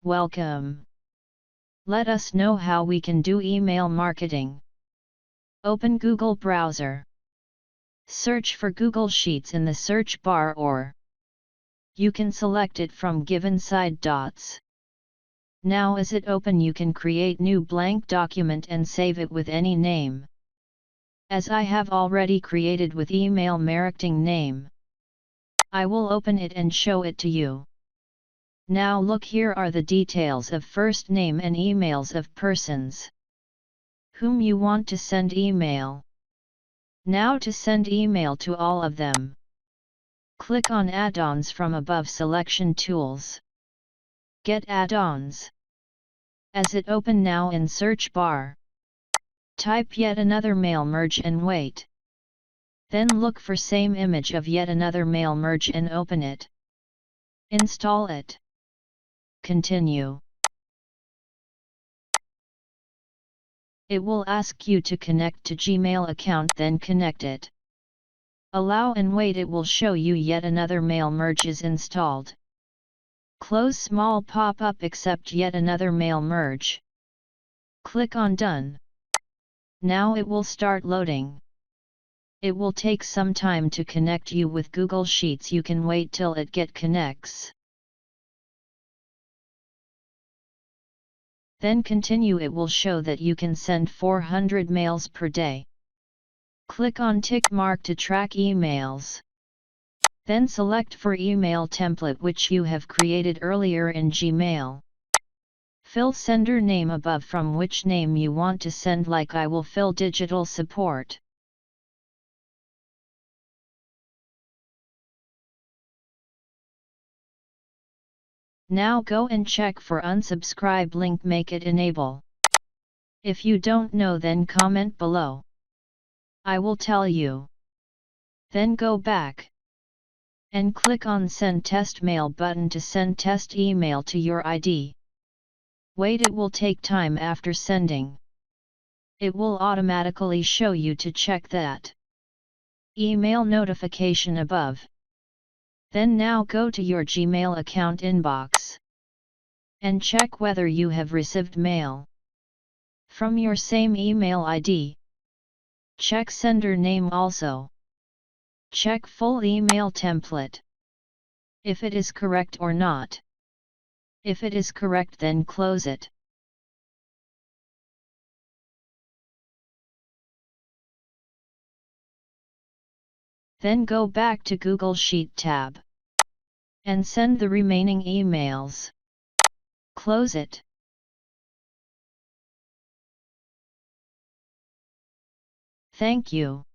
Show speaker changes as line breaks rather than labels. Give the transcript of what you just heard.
Welcome. Let us know how we can do email marketing. Open Google browser. Search for Google Sheets in the search bar, or you can select it from given side dots. Now as it open, you can create new blank document and save it with any name. As I have already created with email marketing name, I will open it and show it to you. Now look, here are the details of first name and emails of persons whom you want to send email. Now to send email to all of them, click on add-ons from above selection tools. Get add-ons. As it open now in search bar, type yet another mail merge and wait. Then look for same image of yet another mail merge and open it. Install it. Continue. It will ask you to connect to Gmail account, then connect it. Allow and wait, it will show you yet another mail merge is installed. Close small pop-up accept yet another mail merge. Click on done. Now it will start loading. It will take some time to connect you with Google Sheets. You can wait till it connects. Then continue. It will show that you can send 400 mails per day. Click on tick mark to track emails. Then select for email template which you have created earlier in Gmail. Fill sender name above from which name you want to send, like I will fill digital support. Now go and check for unsubscribe link, make it enable. If you don't know, then comment below. I will tell you. Then go back and click on send test mail button to send test email to your ID. Wait, it will take time after sending. It will automatically show you to check that email notification above. Then now go to your Gmail account inbox and check whether you have received mail from your same email ID. Check sender name also. Check full email template, if it is correct or not. If it is correct, then close it. Then go back to Google Sheet tab and send the remaining emails. Close it. Thank you.